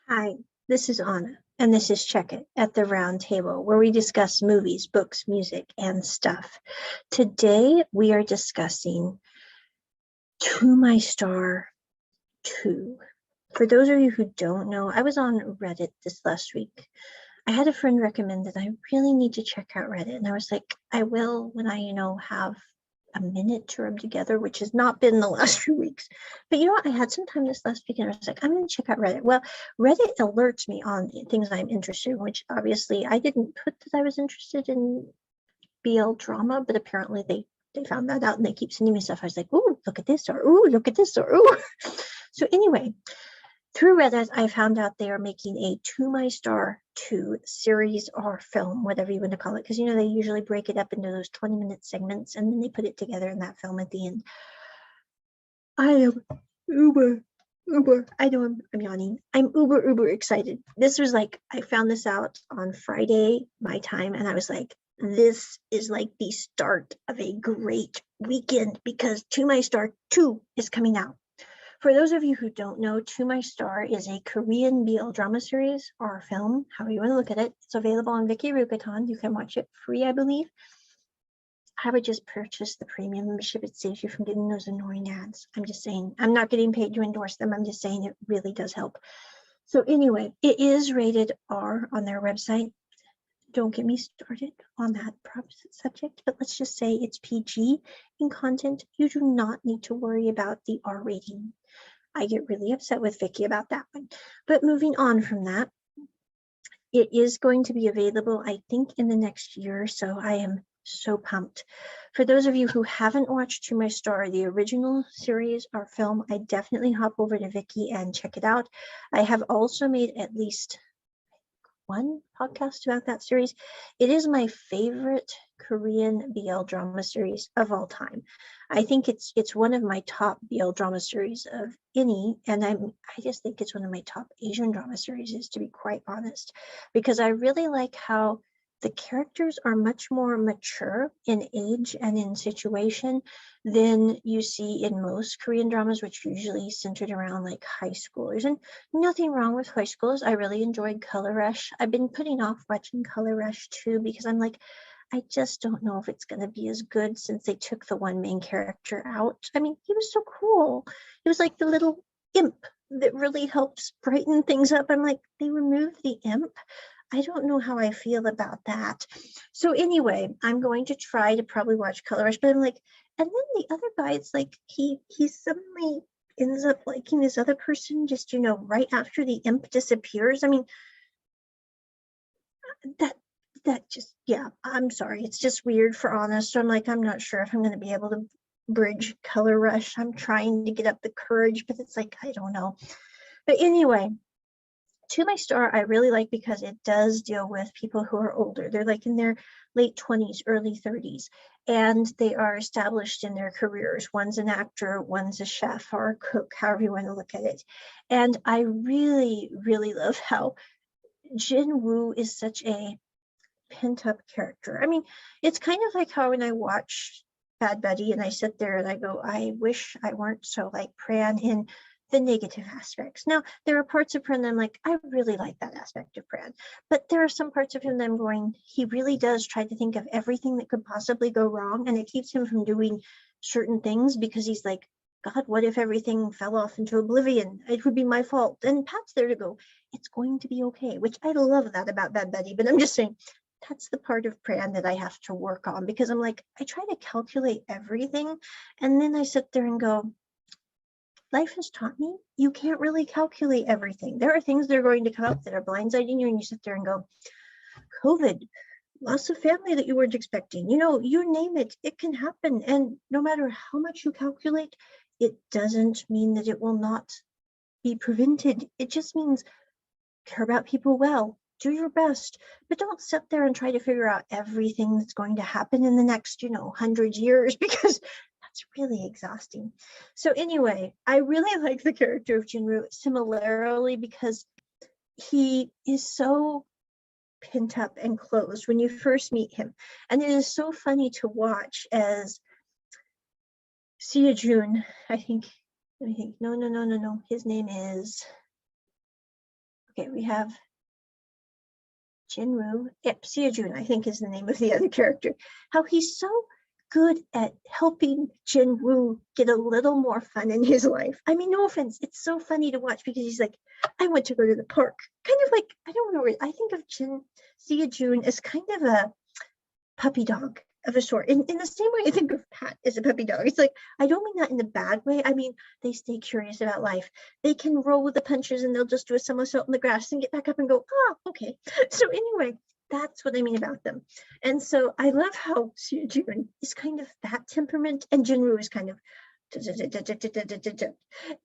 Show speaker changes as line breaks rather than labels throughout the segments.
Hi, this is Anna, and this is Check It at the Round Table, where we discuss movies, books, music, and stuff. Today, we are discussing To My Star 2. For those of you who don't know, I was on Reddit this last week. I had a friend recommend that I really need to check out Reddit, and I was like, I will when I, have a minute to rub together, which has not been the last few weeks. But you know what? I had some time this last weekend. I was like, I'm going to check out Reddit. Well, Reddit alerts me on things I'm interested in, which obviously I didn't put that I was interested in BL drama, but apparently they found that out and they keep sending me stuff. I was like, ooh, look at this, or ooh, look at this, or ooh. So anyway, through Reddit, I found out they are making a To My Star 2 series or film, whatever you want to call it, because they usually break it up into those 20-minute segments and then they put it together in that film at the end. I am uber, I know I'm yawning. I'm uber excited. This was like, I found this out on Friday, my time, and I was like, this is like the start of a great weekend because To My Star 2 is coming out. For those of you who don't know, To My Star is a Korean BL drama series or film, however you want to look at it. It's available on Viki Rukaton. You can watch it free, I believe. I would just purchase the premium membership. It saves you from getting those annoying ads. I'm just saying, I'm not getting paid to endorse them. I'm just saying it really does help. So anyway, it is rated R on their website. Don't get me started on that subject, but let's just say it's PG in content. You do not need to worry about the R rating. I get really upset with Viki about that one. But moving on from that, it is going to be available, I think, in the next year or so. I am so pumped. For those of you who haven't watched To My Star, the original series or film, I definitely hop over to Viki and check it out. I have also made at least one podcast about that series. It is my favorite Korean BL drama series of all time. I think it's one of my top BL drama series of any, and I just think it's one of my top Asian drama series, to be quite honest, because I really like how the characters are much more mature in age and in situation than you see in most Korean dramas, which usually centered around like high schoolers. And nothing wrong with high schoolers. I really enjoyed Color Rush. I've been putting off watching Color Rush too because I'm like, I just don't know if it's going to be as good since they took the one main character out. I mean, he was so cool. He was like the little imp that really helps brighten things up. I'm like, they removed the imp. I don't know how I feel about that. So anyway, I'm going to try to probably watch Color Rush, but I'm like, and then the other guy, it's like he suddenly ends up liking this other person just, right after the imp disappears. I mean, that just, yeah, I'm sorry. It's just weird for honest. So I'm like, I'm not sure if I'm going to be able to bridge Color Rush. I'm trying to get up the courage, but it's like, I don't know. But anyway, To My Star, I really like because it does deal with people who are older. They're like in their late 20s, early 30s, and they are established in their careers. One's an actor, one's a chef or a cook, however you want to look at it. And I really love how Jin Woo is such a pent up character. I mean, it's kind of like how when I watch Bad Buddy and I sit there and I go, I wish I weren't so like Pran in the negative aspects. Now, there are parts of Pran that I'm like, I really like that aspect of Pran. But there are some parts of him that I'm going, he really does try to think of everything that could possibly go wrong. And it keeps him from doing certain things because he's like, God, what if everything fell off into oblivion? It would be my fault. And Pat's there to go, it's going to be okay, which I love that about Bad Buddy. But I'm just saying, that's the part of Pran that I have to work on because I'm like, I try to calculate everything. And then I sit there and go, life has taught me you can't really calculate everything. There are things that are going to come up that are blindsiding you, and you sit there and go, COVID, loss of family that you weren't expecting, you name it, it can happen. And no matter how much you calculate, it doesn't mean that it will not be prevented. It just means care about people well, do your best, but don't sit there and try to figure out everything that's going to happen in the next 100 years because that's really exhausting. So anyway, I really like the character of Jinru similarly because he is so pent up and closed when you first meet him, and it is so funny to watch as Sia Jun, I think no, his name is Okay, we have Jinwoo. Yep, Seojun, I think is the name of the other character. How he's so good at helping Jinwoo get a little more fun in his life. I mean, no offense, it's so funny to watch because he's like, I want to go to the park. Kind of like, I don't know, I think of Seojun as kind of a puppy dog of a sort. In the same way I think of Pat as a puppy dog. It's like, I don't mean that in a bad way. I mean, they stay curious about life. They can roll with the punches and they'll just do a somersault in the grass and get back up and go, oh, okay. So anyway, that's what I mean about them. And so I love how Seojun is kind of that temperament and Jinwoo is kind of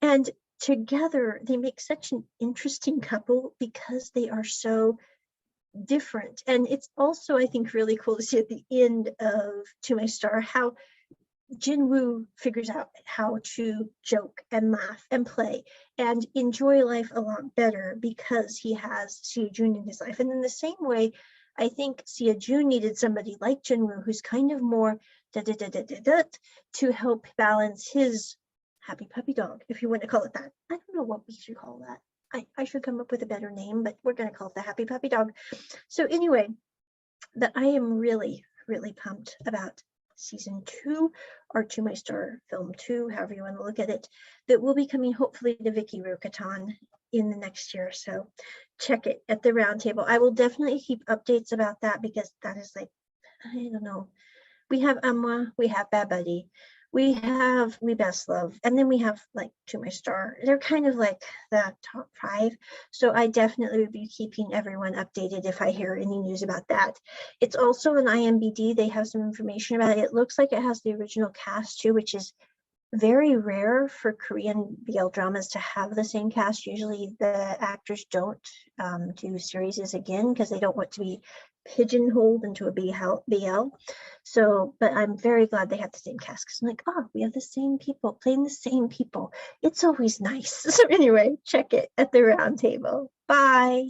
and together they make such an interesting couple because they are so different. And it's also, I think, really cool to see at the end of To My Star how Jinwoo figures out how to joke and laugh and play and enjoy life a lot better because he has Seojun in his life. And in the same way, I think Seojun needed somebody like Jinwoo who's kind of more to help balance his happy puppy dog, if you want to call it that. I don't know what we should call that. I should come up with a better name, but we're going to call it the happy puppy dog. So anyway, that I am really, really pumped about season 2 or To My Star film 2, however you want to look at it, that will be coming hopefully to Vicky Rokaton in the next year. So check it at the round table. I will definitely keep updates about that because that is like, I don't know. We have Amma, we have Bad Buddy, we have We Best Love, and then we have like To My Star. They're kind of like the top 5. So I definitely would be keeping everyone updated if I hear any news about that. It's also an IMDb. They have some information about it. It looks like it has the original cast too, which is very rare for Korean BL dramas to have the same cast. Usually the actors don't do series again because they don't want to be pigeonholed into a BL. So, but I'm very glad they have the same cast because I'm like, oh, we have the same people playing the same people. It's always nice. So anyway, check it at the round table. Bye.